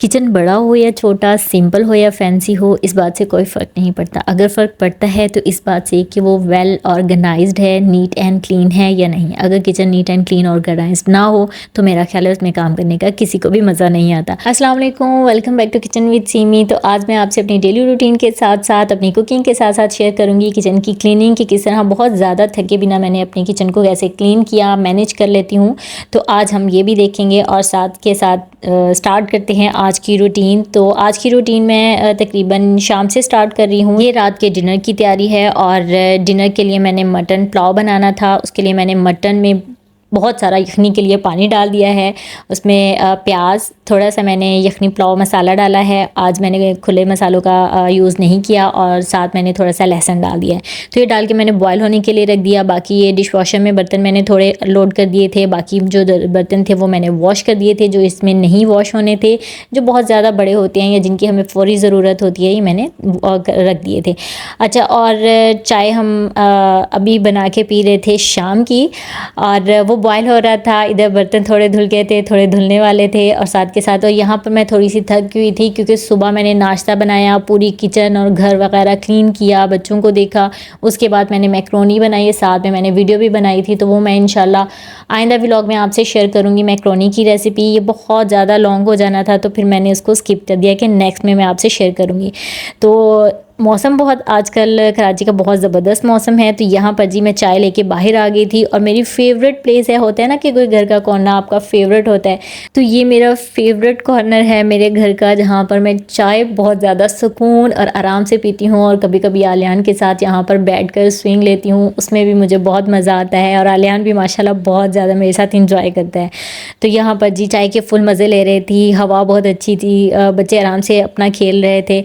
Kitchen बड़ा हो या छोटा, सिंपल हो या फैंसी हो, इस बात से कोई फ़र्क नहीं पड़ता। अगर फ़र्क पड़ता है तो इस बात से कि वो वेल ऑर्गेनाइज्ड है, नीट एंड क्लीन है या नहीं। अगर kitchen neat and clean organised ना हो तो मेरा ख्याल है उसमें काम करने का किसी को भी मज़ा नहीं आता। अस्सलाम वालेकुम, welcome back to kitchen with Seemi. तो आज मैं आपसे अपनी डेली रूटीन के साथ साथ अपनी कुकिंग के साथ साथ शेयर करूँगी किचन की क्लीनिंग की किस तरह बहुत ज़्यादा थके बिना मैंने अपनी किचन को कैसे क्लीन किया, मैनेज कर लेती हूँ। तो आज हम ये भी देखेंगे और साथ के साथ स्टार्ट करते हैं आज की रूटीन। तो आज की रूटीन मैं तकरीबन शाम से स्टार्ट कर रही हूँ। ये रात के डिनर की तैयारी है और डिनर के लिए मैंने मटन पुलाव बनाना था। उसके लिए मैंने मटन में बहुत सारा यखनी के लिए पानी डाल दिया है। उसमें प्याज, थोड़ा सा मैंने यखनी पुलाव मसाला डाला है। आज मैंने खुले मसालों का यूज़ नहीं किया और साथ मैंने थोड़ा सा लहसुन डाल दिया है। तो ये डाल के मैंने बॉयल होने के लिए रख दिया। बाकी ये डिश वॉशर में बर्तन मैंने थोड़े लोड कर दिए थे। बाकी जो बर्तन थे वो मैंने वॉश कर दिए थे, जो इसमें नहीं वॉश होने थे, जो बहुत ज़्यादा बड़े होते हैं या जिनकी हमें फ़ौरी ज़रूरत होती है, ये मैंने रख दिए थे। अच्छा, और चाय हम अभी बना के पी रहे थे शाम की, और वो बॉयल हो रहा था। इधर बर्तन थोड़े धुल गए थे, थोड़े धुलने वाले थे और साथ के साथ। और यहाँ पर मैं थोड़ी सी थक हुई थी क्योंकि सुबह मैंने नाश्ता बनाया, पूरी किचन और घर वगैरह क्लीन किया, बच्चों को देखा। उसके बाद मैंने मैक्रोनी बनाई, साथ में मैंने वीडियो भी बनाई थी, तो वो मैं इंशाल्लाह आइंदा व्लॉग में आपसे शेयर करूँगी मैक्रोनी की रेसिपी। ये बहुत ज़्यादा लॉन्ग हो जाना था तो फिर मैंने उसको स्किप कर दिया कि नेक्स्ट में मैं आपसे शेयर करूँगी। तो मौसम बहुत आजकल कराची का बहुत ज़बरदस्त मौसम है। तो यहाँ पर जी मैं चाय लेके बाहर आ गई थी और मेरी फेवरेट प्लेस है, होता है ना कि कोई घर का कॉर्नर आपका फेवरेट होता है, तो ये मेरा फेवरेट कॉर्नर है मेरे घर का, जहाँ पर मैं चाय बहुत ज़्यादा सुकून और आराम से पीती हूँ। और कभी कभी आलियान के साथ यहाँ पर बैठ कर स्विंग लेती हूँ, उसमें भी मुझे बहुत मज़ा आता है। और आलियान भी माशाल्लाह बहुत ज़्यादा मेरे साथ इंजॉय करता है। तो यहाँ पर जी चाय के फुल मज़े ले रही थी, हवा बहुत अच्छी थी, बच्चे आराम से अपना खेल रहे थे।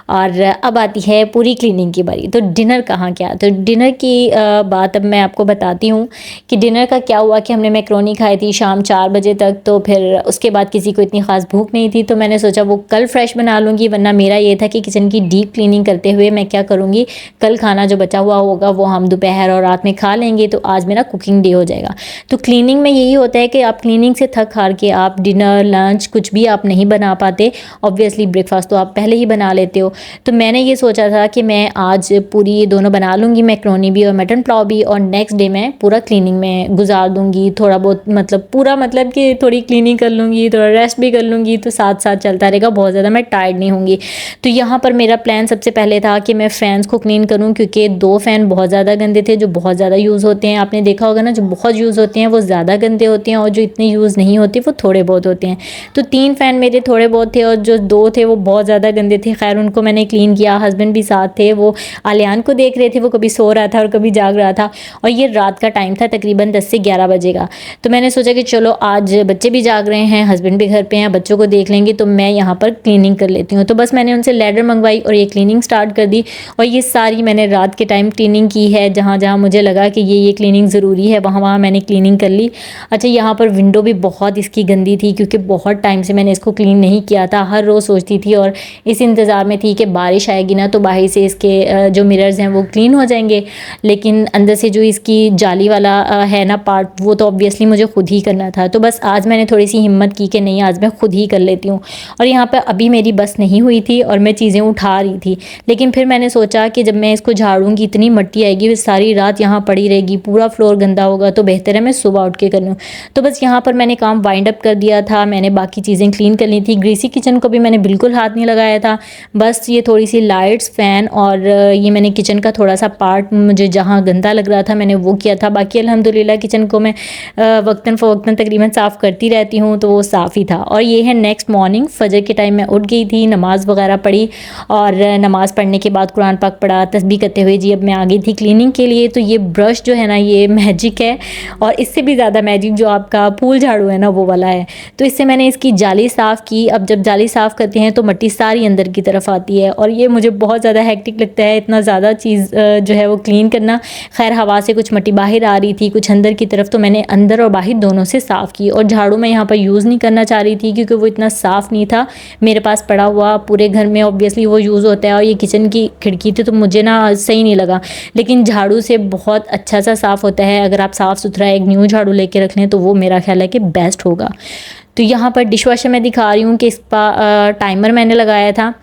और अब आती है पूरी क्लीनिंग की बारी। तो डिनर कहाँ क्या, तो डिनर की बात अब मैं आपको बताती हूँ कि डिनर का क्या हुआ कि हमने मैक्रोनी खाई थी शाम 4 बजे तक। तो फिर उसके बाद किसी को इतनी ख़ास भूख नहीं थी, तो मैंने सोचा वो कल फ्रेश बना लूँगी। वरना मेरा ये था कि किचन की डीप क्लीनिंग करते हुए मैं क्या करूँगी, कल खाना जो बचा हुआ होगा वो हम दोपहर और रात में खा लेंगे। तो आज मेरा कुकिंग डे हो जाएगा। तो क्लीनिंग में यही होता है कि आप क्लीनिंग से थक हार के आप डिनर लंच कुछ भी आप नहीं बना पाते। ऑब्वियसली ब्रेकफास्ट तो आप पहले ही बना लेते हो। तो मैंने ये सोचा था कि मैं आज पूरी ये दोनों बना लूँगी, मैक्रोनी भी और मटन पुलाव भी, और नेक्स्ट डे मैं पूरा क्लीनिंग में गुजार दूँगी। थोड़ा बहुत मतलब पूरा मतलब कि थोड़ी क्लीनिंग कर लूँगी, थोड़ा रेस्ट भी कर लूँगी, तो साथ साथ चलता रहेगा, बहुत ज़्यादा मैं टायर्ड नहीं होंगी। तो यहाँ पर मेरा प्लान सबसे पहले था कि मैं फ़ैन्स को क्लीन करूँ, क्योंकि 2 फ़ैन बहुत ज़्यादा गंदे थे, जो बहुत ज़्यादा यूज़ होते हैं। आपने देखा होगा ना, जो बहुत यूज़ होते हैं वो ज़्यादा गंदे होते हैं और जो इतने यूज़ नहीं होते वो थोड़े बहुत होते हैं। तो 3 फ़ैन मेरे थोड़े बहुत थे और जो 2 थे वो बहुत ज़्यादा गंदे थे। खैर उनको मैंने क्लीन किया, हस्बैंड भी साथ थे, वो आलियान को देख रहे थे, वो कभी सो रहा था और कभी जाग रहा था। और ये रात का टाइम था, तकरीबन 10 से 11 बजे का। तो मैंने सोचा कि चलो आज बच्चे भी जाग रहे हैं, हस्बैंड भी घर पे हैं, बच्चों को देख लेंगे, तो मैं यहाँ पर क्लीनिंग कर लेती हूँ। तो बस मैंने उनसे लैडर मंगवाई और ये क्लीनिंग स्टार्ट कर दी। और ये सारी मैंने रात के टाइम क्लीनिंग की है, जहाँ जहाँ मुझे लगा कि ये क्लीनिंग ज़रूरी है वहाँ वहाँ मैंने क्लीनिंग कर ली। अच्छा, यहाँ पर विंडो भी बहुत इसकी गंदी थी, क्योंकि बहुत टाइम से मैंने इसको क्लीन नहीं किया था। हर रोज़ सोचती थी और इस इंतज़ार में थी कि बारिश आएगी ना तो बाहर से इसके जो मिरर्स हैं वो क्लीन हो जाएंगे, लेकिन अंदर से जो इसकी जाली वाला है ना पार्ट, वो तो ऑब्वियसली मुझे खुद ही करना था। तो बस आज मैंने थोड़ी सी हिम्मत की कि नहीं, आज मैं खुद ही कर लेती हूँ। और यहाँ पर अभी मेरी बस नहीं हुई थी और मैं चीज़ें उठा रही थी, लेकिन फिर मैंने सोचा कि जब मैं इसको झाड़ूंगी इतनी मिट्टी आएगी, वो सारी रात यहाँ पड़ी रहेगी, पूरा फ्लोर गंदा होगा, तो बेहतर है मैं सुबह उठ के कर लूँ। तो बस यहाँ पर मैंने काम वाइंड अप कर दिया था। मैंने बाकी चीज़ें क्लीन कर ली थी। ग्रीसी किचन को भी मैंने बिल्कुल हाथ नहीं लगाया था। बस ये थोड़ी सी लाइट्स, फ़ैन और ये मैंने किचन का थोड़ा सा पार्ट मुझे जहाँ गंदा लग रहा था मैंने वो किया था। बाकी अल्हम्दुलिल्लाह किचन को मैं वक्तन फ़वक्तन तकरीबन साफ़ करती रहती हूँ, तो वो साफ़ ही था। और ये है नेक्स्ट मॉर्निंग, फ़जर के टाइम मैं उठ गई थी, नमाज़ वगैरह पढ़ी और नमाज़ पढ़ने के बाद कुरान पाक पढ़ा, तस्बीह करते हुए जी अब मैं आ गई थी क्लीनिंग के लिए। तो ये ब्रश जो है ना, ये मैजिक है, और इससे भी ज़्यादा मैजिक जो आपका फूल झाड़ू है ना वो वाला है। तो इससे मैंने इसकी जाली साफ़ की। अब जब जाली साफ़ करते हैं तो मिट्टी सारी अंदर की तरफ आती है, और ये मुझे बहुत ज़्यादा हेक्टिक लगता है, इतना ज़्यादा चीज़ जो है वो क्लीन करना। खैर हवा से कुछ मिट्टी बाहर आ रही थी, कुछ अंदर की तरफ, तो मैंने अंदर और बाहर दोनों से साफ़ की। और झाड़ू मैं यहाँ पर यूज़ नहीं करना चाह रही थी क्योंकि वो इतना साफ़ नहीं था मेरे पास पड़ा हुआ। पूरे घर में ऑब्वियसली वो यूज़ होता है, और ये किचन की खिड़की थी तो मुझे ना सही नहीं लगा, लेकिन झाड़ू से बहुत अच्छा सा साफ़ होता है। अगर आप साफ़ सुथरा एक न्यू झाड़ू लेके रख लें तो वो मेरा ख्याल है कि बेस्ट होगा। तो यहाँ पर डिश वॉशर मैं दिखा रही हूँ कि इसका टाइमर मैंने लगाया था,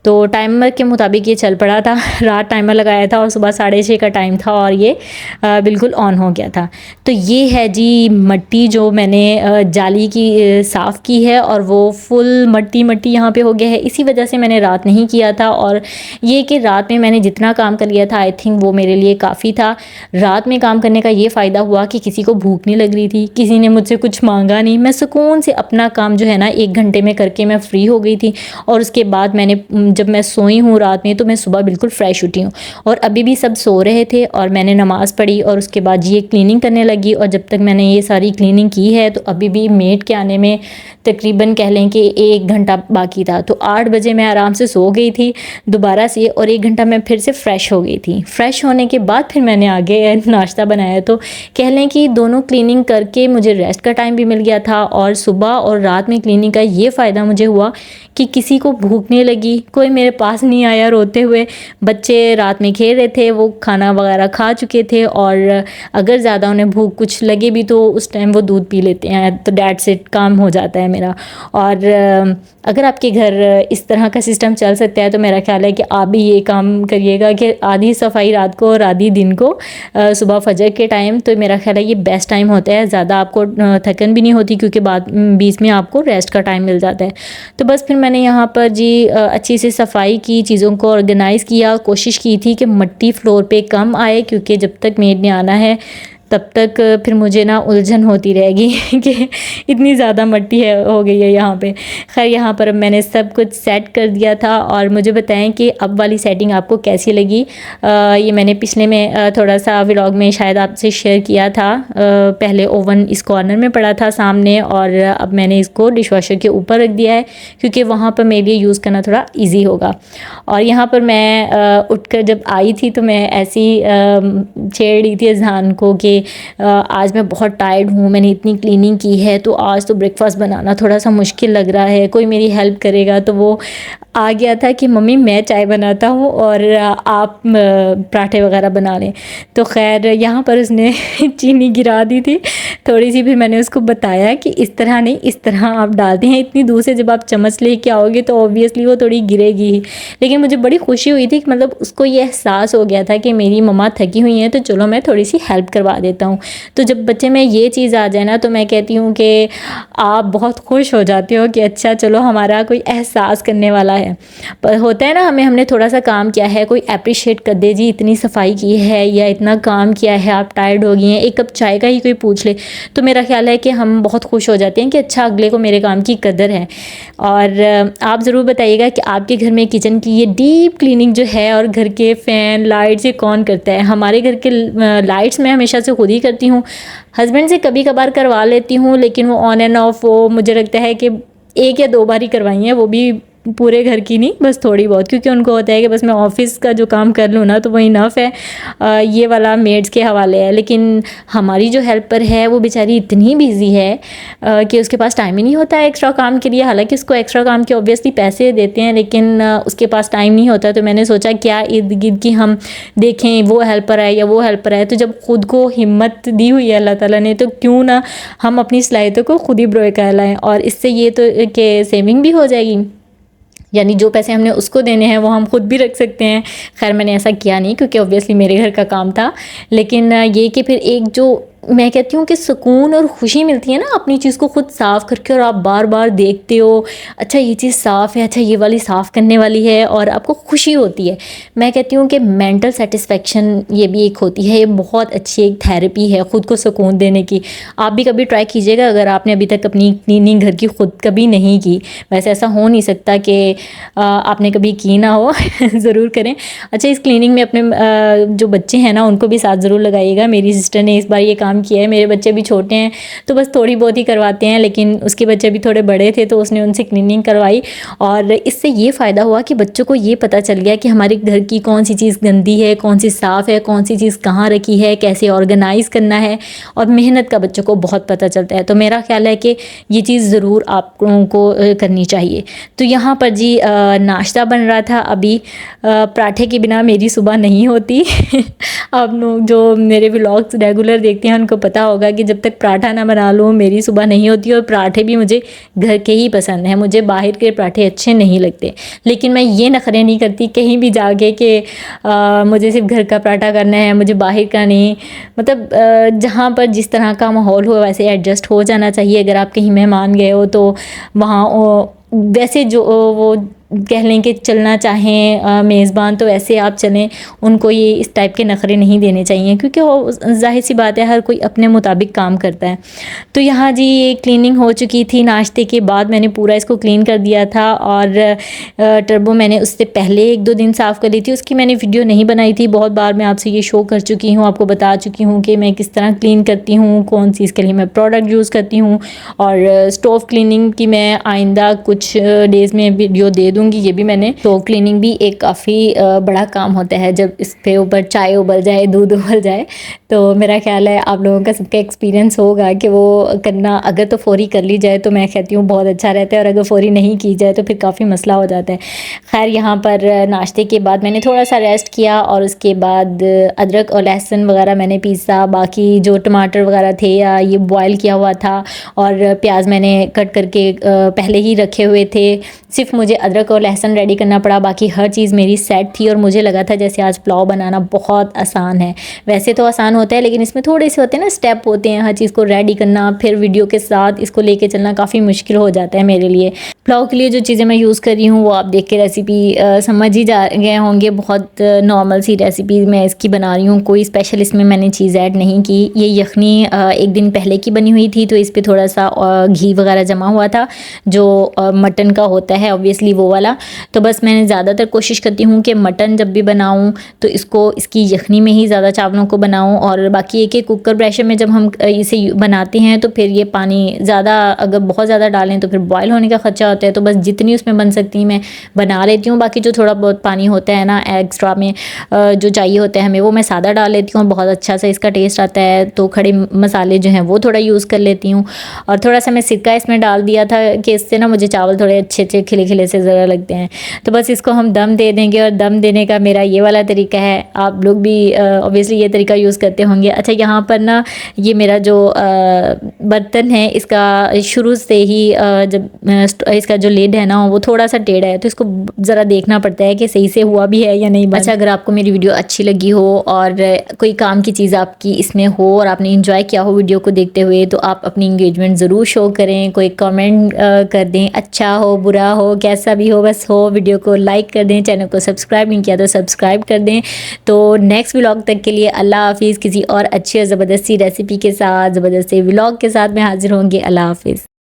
तो टाइमर के मुताबिक ये चल पड़ा था। रात टाइमर लगाया था और सुबह 6:30 का टाइम था और ये बिल्कुल ऑन हो गया था। तो ये है जी मट्टी जो मैंने जाली की साफ़ की है और वो फुल मट्टी मट्टी यहाँ पे हो गया है। इसी वजह से मैंने रात नहीं किया था, और ये कि रात में मैंने जितना काम कर लिया था आई थिंक वो मेरे लिए काफ़ी था। रात में काम करने का ये फ़ायदा हुआ कि किसी को भूख नहीं लग रही थी, किसी ने मुझसे कुछ मांगा नहीं, मैं सुकून से अपना काम जो है ना 1 घंटे में करके मैं फ्री हो गई थी। और उसके बाद मैंने जब मैं सोई हूँ रात में तो मैं सुबह बिल्कुल फ़्रेश उठी हूँ। और अभी भी सब सो रहे थे और मैंने नमाज़ पढ़ी और उसके बाद ये क्लीनिंग करने लगी। और जब तक मैंने ये सारी क्लीनिंग की है तो अभी भी मेड के आने में तकरीबन कह लें कि 1 घंटा बाकी था। तो 8 बजे मैं आराम से सो गई थी दोबारा से, और 1 घंटा मैं फिर से फ़्रेश हो गई थी। फ़्रेश होने के बाद फिर मैंने आगे नाश्ता बनाया। तो कह लें कि दोनों क्लीनिंग करके मुझे रेस्ट का टाइम भी मिल गया था, और सुबह और रात में क्लीनिंग का ये फ़ायदा मुझे हुआ कि किसी को भूख नहीं लगी, कोई मेरे पास नहीं आया रोते हुए। बच्चे रात में खेल रहे थे, वो खाना वगैरह खा चुके थे, और अगर ज़्यादा उन्हें भूख कुछ लगे भी तो उस टाइम वो दूध पी लेते हैं, तो दैट्स इट, काम हो जाता है मेरा। और अगर आपके घर इस तरह का सिस्टम चल सकता है तो मेरा ख्याल है कि आप भी ये काम करिएगा कि आधी सफाई रात को और आधी दिन को, सुबह फजर के टाइम। तो मेरा ख्याल है ये बेस्ट टाइम होता है, ज़्यादा आपको थकन भी नहीं होती क्योंकि बाद बीच में आपको रेस्ट का टाइम मिल जाता है। तो बस फिर मैंने यहाँ पर जी अच्छी से सफाई की, चीज़ों को ऑर्गेनाइज़ किया, कोशिश की थी कि मिट्टी फ्लोर पे कम आए क्योंकि जब तक मेड ने आना है तब तक फिर मुझे ना उलझन होती रहेगी कि इतनी ज़्यादा मिट्टी है हो गई है यहाँ पे। खैर यहाँ पर अब मैंने सब कुछ सेट कर दिया था, और मुझे बताएं कि अब वाली सेटिंग आपको कैसी लगी। ये मैंने पिछले में थोड़ा सा व्लॉग में शायद आपसे शेयर किया था। पहले ओवन इस कॉर्नर में पड़ा था सामने, और अब मैंने इसको डिश वॉशर के ऊपर रख दिया है क्योंकि वहाँ पर मेरे लिए यूज़ करना थोड़ा ईजी होगा। और यहाँ पर मैं उठकर जब आई थी तो मैं ऐसी छेड़ रही थी अज़हान को कि आज मैं बहुत टायर्ड हूँ, मैंने इतनी क्लीनिंग की है तो आज तो ब्रेकफास्ट बनाना थोड़ा सा मुश्किल लग रहा है, कोई मेरी हेल्प करेगा। तो वो आ गया था कि मम्मी मैं चाय बनाता हूँ और आप पराठे वगैरह बना लें। तो खैर यहाँ पर उसने चीनी गिरा दी थी थोड़ी सी, फिर मैंने उसको बताया कि इस तरह नहीं, इस तरह आप डालते हैं, इतनी दूर से जब आप चम्मच लेके आओगे तो ऑब्वियसली वो थोड़ी गिरेगी ही। लेकिन मुझे बड़ी खुशी हुई थी कि मतलब उसको ये एहसास हो गया था कि मेरी मम्मा थकी हुई हैं तो चलो मैं थोड़ी सी हेल्प करवा देता हूँ। तो जब बच्चे में ये चीज़ आ जाए ना तो मैं कहती हूँ कि आप बहुत खुश हो जाते हो कि अच्छा चलो हमारा कोई एहसास करने वाला है। पर होता है ना, हमने थोड़ा सा काम किया है, कोई अप्रिशिएट कर दे, जी इतनी सफाई की है या इतना काम किया है, आप टायर्ड हो गई हैं, एक कप चाय का ही कोई पूछ ले तो मेरा ख्याल है कि हम बहुत खुश हो जाते हैं कि अच्छा अगले को मेरे काम की कदर है। और आप ज़रूर बताइएगा कि आपके घर में किचन की ये डीप क्लीनिंग जो है और घर के फ़ैन लाइट्स ये कौन करता है। हमारे घर के लाइट्स मैं हमेशा से खुद ही करती हूँ, हस्बैंड से कभी कभार करवा लेती हूँ, लेकिन वो ऑन एंड ऑफ वो मुझे लगता है कि 1 या 2 बार ही करवाई हैं, वो भी पूरे घर की नहीं, बस थोड़ी बहुत, क्योंकि उनको होता है कि बस मैं ऑफिस का जो काम कर लूँ ना तो वही इनफ है। ये वाला मेड्स के हवाले है। लेकिन हमारी जो हेल्पर है वो बेचारी इतनी बिजी है कि उसके पास टाइम ही नहीं होता है एक्स्ट्रा काम के लिए। हालांकि उसको एक्स्ट्रा काम के ऑब्वियसली पैसे देते हैं, लेकिन उसके पास टाइम नहीं होता। तो मैंने सोचा क्या इर्द गिर्द की हम देखें, वो हेल्पर है या वो हेल्पर है। तो जब खुद को हिम्मत दी हुई है अल्लाह ताला ने, तो क्यों ना हम अपनी सलाहियतों को खुद ही ब्रोए कर लाएँ, और इससे ये तो कि सेविंग भी हो जाएगी, यानी जो पैसे हमने उसको देने हैं वो हम खुद भी रख सकते हैं। खैर मैंने ऐसा किया नहीं क्योंकि ऑब्वियसली मेरे घर का काम था, लेकिन ये कि फिर एक जो मैं कहती हूँ कि सुकून और खुशी मिलती है ना अपनी चीज़ को खुद साफ़ करके, और आप बार बार देखते हो अच्छा ये चीज़ साफ़ है, अच्छा ये वाली साफ़ करने वाली है, और आपको खुशी होती है। मैं कहती हूँ कि मेंटल सेटिस्फेक्शन ये भी एक होती है, ये बहुत अच्छी एक थेरेपी है खुद को सुकून देने की। आप भी कभी ट्राई कीजिएगा अगर आपने अभी तक अपनी क्लीनिंग घर की खुद कभी नहीं की। वैसे ऐसा हो नहीं सकता कि आपने कभी की ना हो ज़रूर करें। अच्छा इस क्लीनिंग में अपने जो बच्चे हैं ना उनको भी साथ ज़रूर लगाइएगा। मेरी सिस्टर ने इस बार ये काम किया है, मेरे बच्चे भी छोटे हैं तो बस थोड़ी बहुत ही करवाते हैं, लेकिन उसके बच्चे भी थोड़े बड़े थे तो उसने उनसे क्लीनिंग करवाई। और इससे ये फ़ायदा हुआ कि बच्चों को ये पता चल गया कि हमारे घर की कौन सी चीज़ गंदी है, कौन सी साफ़ है, कौन सी चीज़ कहाँ रखी है, कैसे ऑर्गेनाइज़ करना है, और मेहनत का बच्चों को बहुत पता चलता है। तो मेरा ख्याल है कि ये चीज़ ज़रूर आप लोगों को करनी चाहिए। तो यहाँ पर जी नाश्ता बन रहा था अभी। पराठे के बिना मेरी सुबह नहीं होती। आप लोग जो मेरे व्लॉग्स रेगुलर देखते हैं मेहमान को पता होगा कि जब तक पराठा ना बना लूँ मेरी सुबह नहीं होती। और पराठे भी मुझे घर के ही पसंद हैं, मुझे बाहर के पराठे अच्छे नहीं लगते। लेकिन मैं ये नखरे नहीं करती कहीं भी जाके कि मुझे सिर्फ घर का पराठा करना है, मुझे बाहर का नहीं। मतलब जहाँ पर जिस तरह का माहौल हो वैसे एडजस्ट हो जाना चाहिए। अगर आप कहीं मेहमान गए हो तो वहाँ वैसे जो वो कह लें कि चलना चाहें मेज़बान तो वैसे आप चलें। उनको ये इस टाइप के नखरे नहीं देने चाहिए, क्योंकि वो ज़ाहिर सी बात है हर कोई अपने मुताबिक काम करता है। तो यहाँ जी ये क्लीनिंग हो चुकी थी। नाश्ते के बाद मैंने पूरा इसको क्लीन कर दिया था। और टर्बो मैंने उससे पहले 1-2 दिन साफ़ कर ली थी, उसकी मैंने वीडियो नहीं बनाई थी। बहुत बार मैं आपसे ये शो कर चुकी हूँ, आपको बता चुकी हूँ कि मैं किस तरह क्लीन करती हूँ, कौन सी इसके लिए मैं प्रोडक्ट यूज़ करती हूँ। और स्टोव क्लीनिंग की मैं आइंदा कुछ डेज़ में वीडियो दे दूँगी। ये भी मैंने स्टोव क्लीनिंग भी एक काफ़ी बड़ा काम होता है। जब इस पे ऊपर चाय उबल जाए, दूध उबल जाए, तो मेरा ख्याल है आप लोगों का सबका एक्सपीरियंस होगा कि वो करना अगर तो फ़ौरी कर ली जाए तो मैं कहती हूँ बहुत अच्छा रहता है, और अगर फ़ौरी नहीं की जाए तो फिर काफ़ी मसला हो जाता है। खैर यहाँ पर नाश्ते के बाद मैंने थोड़ा सा रेस्ट किया, और उसके बाद अदरक और लहसुन वगैरह मैंने पीसा। बाकी जो टमाटर वगैरह थे या ये बॉयल किया हुआ था, और प्याज मैंने कट करके पहले ही रखे हुए थे। सिर्फ मुझे अदरक और लहसुन रेडी करना पड़ा, बाकी हर चीज़ मेरी सेट थी। और मुझे लगा था जैसे आज पुलाव बनाना बहुत आसान है। वैसे तो आसान होता है, लेकिन इसमें थोड़े से होते हैं ना स्टेप होते हैं, हर चीज़ को रेडी करना, फिर वीडियो के साथ इसको लेके चलना काफ़ी मुश्किल हो जाता है मेरे लिए। पुलाव के लिए जो चीज़ें मैं यूज़ कर रही हूँ वो आप देख के रेसिपी समझ ही जा गए होंगे। बहुत नॉर्मल सी रेसिपी मैं इसकी बना रही हूँ, कोई स्पेशल इसमें मैंने चीज़ ऐड नहीं की। ये यखनी एक दिन पहले की बनी हुई थी, तो इस पर थोड़ा सा घी वगैरह जमा हुआ था जो मटन का होता है ऑब्वियसली वो वाला। तो बस मैंने ज़्यादातर कोशिश करती हूँ कि मटन जब भी बनाऊँ तो इसको इसकी यखनी में ही ज़्यादा चावलों को बनाऊँ। और बाकी एक कुकर प्रेशर में जब हम इसे बनाते हैं तो फिर ये पानी ज़्यादा अगर बहुत ज़्यादा डालें तो फिर बॉयल होने का ख़दशा होता है। तो बस जितनी उसमें बन सकती मैं बना लेती हूँ। बाकी जो थोड़ा बहुत पानी होता है ना एक्स्ट्रा में जो चाहिए होता है हमें, वो मैं सादा डाल लेती हूँ, बहुत अच्छा सा इसका टेस्ट आता है। तो खड़े मसाले जो हैं वो थोड़ा यूज़ कर लेती हूँ। और थोड़ा सा मैं सिरका इसमें डाल दिया था कि इससे ना मुझे चावल थोड़े अच्छे अच्छे खिले खिले से ज़रा लगते हैं। तो बस इसको हम दम दे देंगे, और दम देने का मेरा ये वाला तरीका है। आप लोग भी ऑब्वियसली ये तरीका यूज़ करते होंगे। अच्छा यहाँ पर ना ये मेरा जो बर्तन है इसका शुरू से ही जब इसका जो लिड है ना वो थोड़ा सा टेढ़ा है, तो इसको ज़रा देखना पड़ता है कि सही से हुआ भी है या नहीं बंद। अच्छा, अगर आपको मेरी वीडियो अच्छी लगी हो और कोई काम की चीज़ आपकी इसमें हो और आपने इंजॉय किया हो वीडियो को देखते हुए, तो आप अपनी इंगेजमेंट ज़रूर शो करें, कोई कमेंट कर दें, अच्छा हो बुरा हो कैसा भी हो बस हो। वीडियो को लाइक कर दें, चैनल को सब्सक्राइब नहीं किया तो सब्सक्राइब कर दें। तो नेक्स्ट व्लॉग तक के लिए अल्लाह हाफिज़। किसी और अच्छी और ज़बरदस्ती रेसिपी के साथ, ज़बरदस्ती व्लॉग के साथ मैं हाजिर होंगी। अल्लाह हाफिज़।